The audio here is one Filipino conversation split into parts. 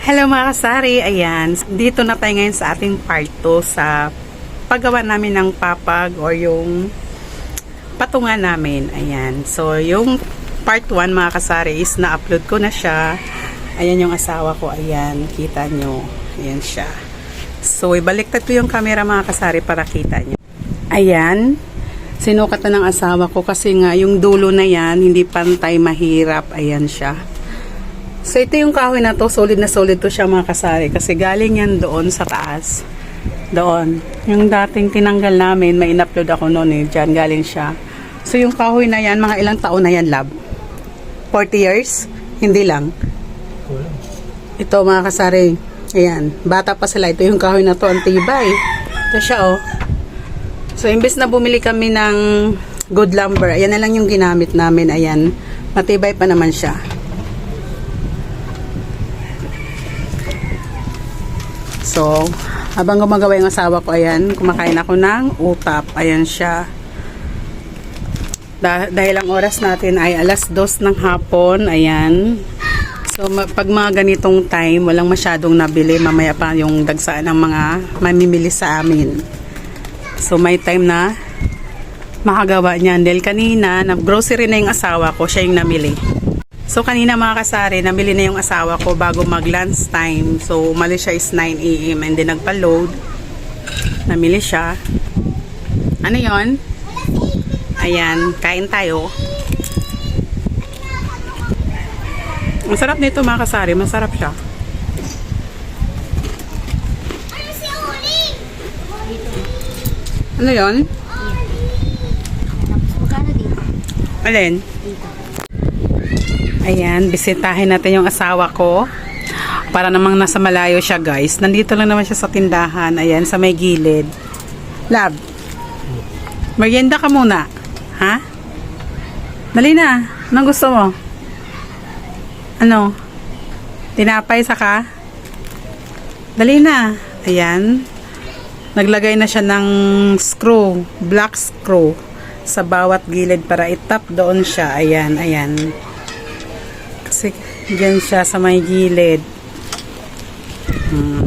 Hello mga kasari, ayan, dito na tayo ngayon sa ating part 2 sa paggawa namin ng papag or yung patungan namin, ayan. So yung part 1 mga kasari is na-upload ko na siya. Ayan yung asawa ko, ayan, kita nyo, ayan siya. So ibaliktad ko yung camera mga kasari para kita nyo. Ayan, sinukat na ng asawa ko kasi nga yung dulo na yan, hindi pantay, mahirap, ayan siya. So ito yung kahoy na to, solid na solid to siya mga kasari kasi galing yan doon sa taas. Doon. Yung dating tinanggal namin, may in-upload ako noon eh, dyan galing siya. So yung kahoy na yan, mga ilang taon na yan, lab? 40 years? Hindi lang. Ito mga kasari, ayan, bata pa sila, ito yung kahoy na to, ang tibay. Ito siya oh. So imbes na bumili kami ng good lumber, ayan na lang yung ginamit namin, ayan. Matibay pa naman siya. So, habang gumagawa yung asawa ko, ayan, kumakain ako ng utap. Ayan siya. Dahil ang oras natin ay alas 2 ng hapon. Ayan. So, pag mga ganitong time, walang masyadong nabili. Mamaya pa yung dagsaan ng mga mamimili sa amin. So, may time na makagawa niyan. Dahil kanina, nag-grocery na yung asawa ko. Siya yung namili. So kanina mga kasari, namili na yung asawa ko bago mag lunch time. So umalis siya is 9 AM and then nagpa-load. Namili siya. Ano yon? Ayan, kain tayo. Masarap nito mga kasari, masarap siya. Ano yon? Alin? Ayan, bisitahin natin yung asawa ko. Para namang nasa malayo siya guys. Nandito lang naman siya sa tindahan. Ayan, sa may gilid. Lab, merienda ka muna. Ha? Dali na. Anong gusto mo? Ano? Tinapay saka? Dali na. Ayan. Naglagay na siya ng screw. Black screw. Sa bawat gilid para itap doon siya. Ayan, ayan. Kasi dyan siya sa may gilid.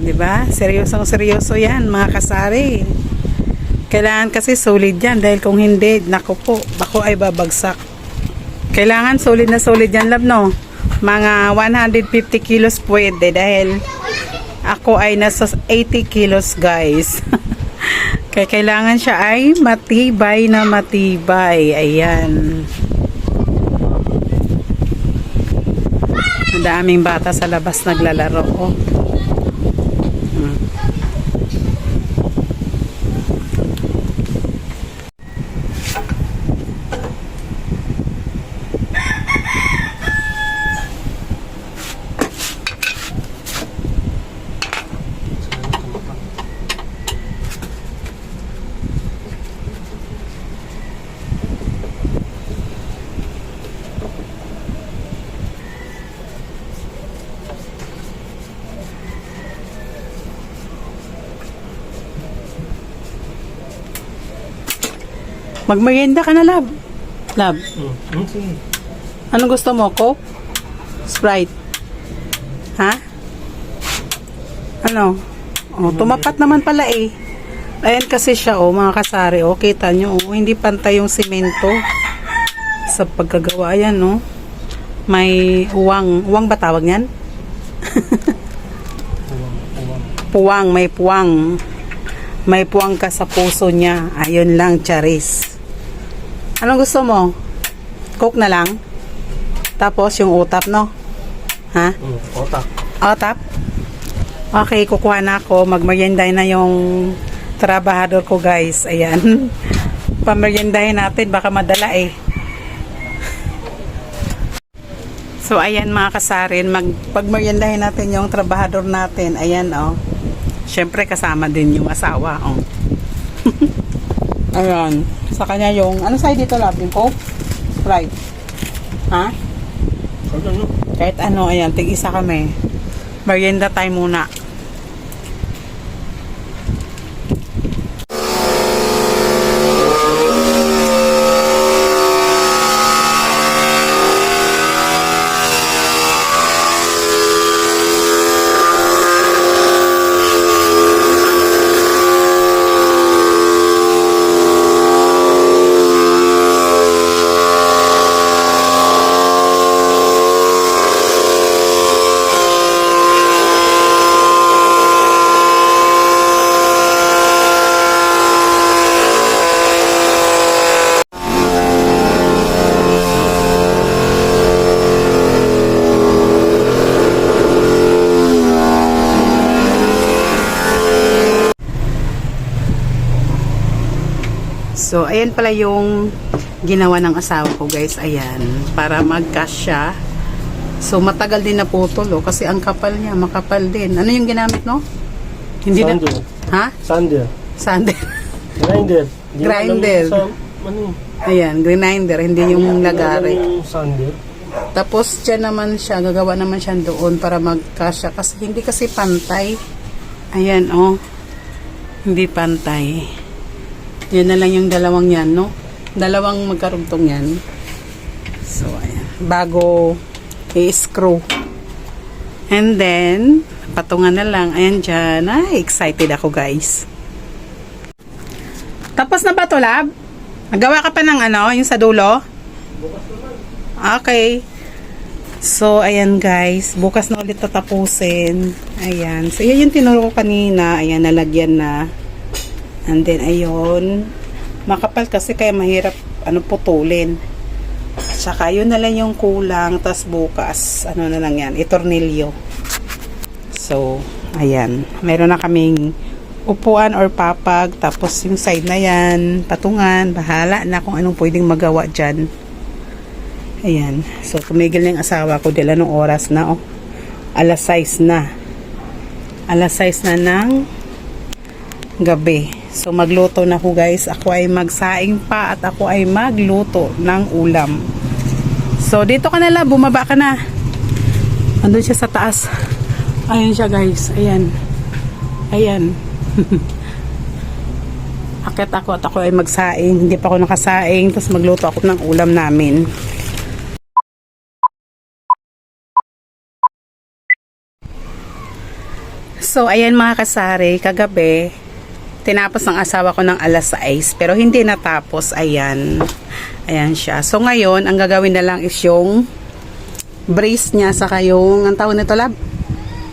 Diba? Seryoso yan mga kasari. Kailangan kasi solid yan dahil kung hindi, naku po, bako ay babagsak. Kailangan solid na solid yan, love, no? Mga 150 kilos pwede dahil ako ay nasa 80 kilos guys. Kaya kailangan siya ay matibay na matibay. Ayan. Daming bata sa labas naglalaro. Oh. Magmerienda ka na, love. Love. Anong gusto mo? Coke? Sprite? Ha? Ano? Oh, tumapat naman pala eh. Ayan kasi siya, oh, mga kasari. Oh, kita nyo, oh, hindi pantay yung simento sa pagkagawa. Ayan, no? Oh. May uwang. Uwang ba tawag yan? Puwang, may puwang. May puwang ka sa puso niya. Ayun lang, charis. Anong gusto mo? Coke na lang? Tapos yung utap, no? Ha? Utap. Utap? Okay, kukuha na ako. Magmerienday na yung trabahador ko, guys. Ayan. Pameriendahin natin. Baka madala eh. So, ayan mga kasarin. Pagmeriendahin natin yung trabahador natin. Ayan, oh. Siyempre, kasama din yung asawa, oh. Ayan. Sa kanya yung, ano sa'yo dito, love? Yung Coke? Sprite? Ha? Kahit ano, ayan, tig-isa kami. Merienda time muna. So, ayan pala yung ginawa ng asawa ko, guys. Ayan, para mag-cash siya. So, matagal din na putol, oh, kasi ang kapal niya, makapal din. Ano yung ginamit, no? Hindi Sander. na... Ha? Sander. Sander. Grinder. Hindi ko alam Grinder. sa, ano, Ayan, grinder, hindi yung lagari. yung sander. Tapos, dyan naman siya, gagawa naman siya doon para magkasya. Kasi hindi kasi pantay. Ayan, oh. Hindi pantay. Yan na lang yung dalawang yan, no? Dalawang magkarugtong yan. So, ayan. Bago i-screw. And then, patungan na lang. Ayan dyan. Ay, excited ako, guys. Tapos na ba ito, Lab? Nagawa ka pa ng ano, yung sa dulo? Okay. So, ayan guys. Bukas na ulit tatapusin. Ayan. So, yan yung tinuro ko kanina. Ayan, nalagyan na. And then, ayun. Makapal kasi kaya mahirap putulin. Tsaka, yun na lang yung kulang. Tapos bukas, ano na lang yan, itornilyo. So, ayan. Meron na kaming upuan or papag. Tapos, yung side na yan, patungan. Bahala na kung anong pwedeng magawa dyan. Ayan. So, tumigil na yung asawa ko. Dila nung oras na, oh. Alas 6 na. Alas 6 na ng gabi. So, magluto na ako, guys. Ako ay magsaing pa at ako ay magluto ng ulam. So, dito ka na lang. Bumaba ka na. Andun siya sa taas. Ayan siya, guys. Ayan. Ayan. Akit ako at ako ay magsaing. Hindi pa ako nakasaing. Tapos magluto ako ng ulam namin. So, ayan mga kasari, kagabi, tinapos ng asawa ko ng alas 6, pero hindi natapos, ayan. Ayan siya. So, ngayon, ang gagawin na lang is yung brace niya, saka yung, ang tawag nito, Lab?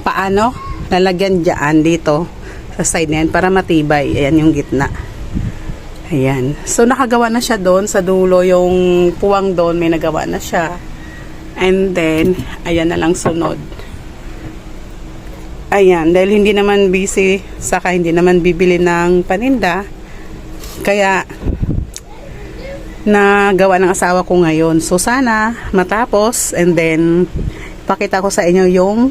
Paano? Lalagyan dyan, dito, sa side na yan, para matibay. Ayan yung gitna. Ayan. So, nakagawa na siya doon, sa dulo, yung puwang doon, may nagawa na siya. And then, ayan na lang sunod. Ayan, dahil hindi naman busy, saka hindi naman bibili ng paninda, kaya nagawa ng asawa ko ngayon. So sana matapos, and then pakita ko sa inyo yung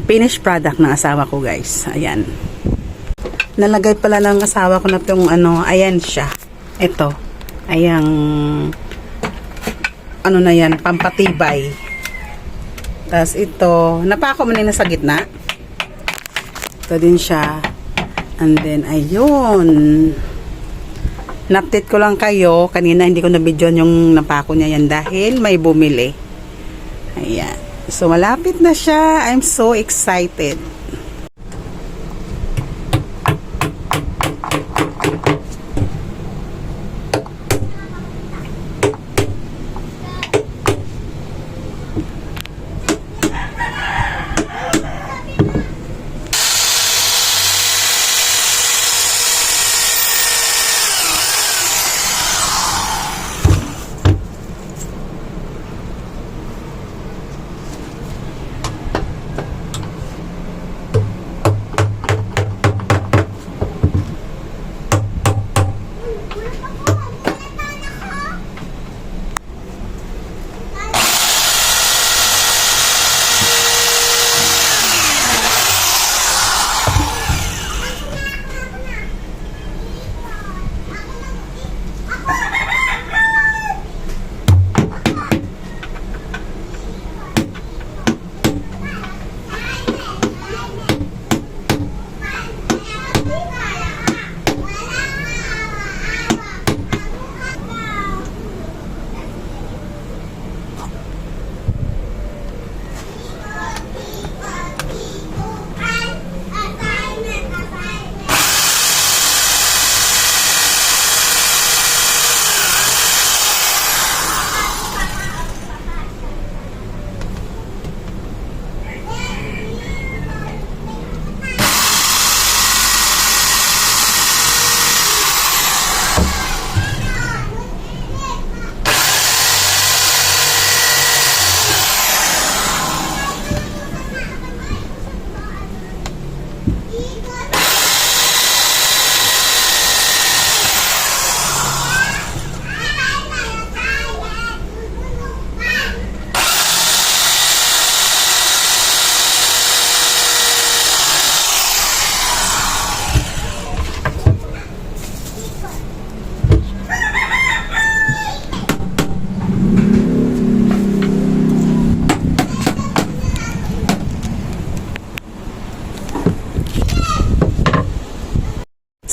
finished product ng asawa ko, guys. Ayan. Nalagay pala ng asawa ko na itong ayan siya. Ito. Ayang na yan, pampatibay. Tapos ito, napako mo na sa gitna. Ito din siya. And then, ayun. Napdate ko lang kayo. Kanina hindi ko na-video yung napako niya yan dahil may bumili. Ayan. So, malapit na siya. I'm so excited.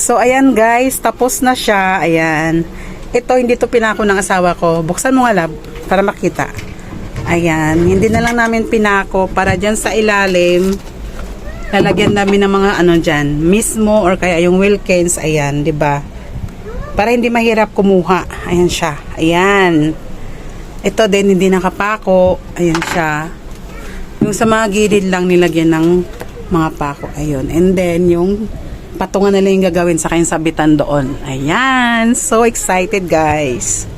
So, ayan guys, tapos na siya. Ayan. Ito, hindi to pinako ng asawa ko. Buksan mo nga, lab, para makita. Ayan. Hindi na lang namin pinako para dyan sa ilalim. Lalagyan namin ng mga ano dyan. Mismo or kaya yung Wilkins. Ayan, di ba? Para hindi mahirap kumuha. Ayan siya. Ayan. Ito din, hindi nakapako. Ayan siya. Yung sa mga gilid lang nilagyan ng mga pako. Ayun. And then, yung patungan na lang yung gagawin sa kanyang sabitan doon. Ayan. So excited, guys.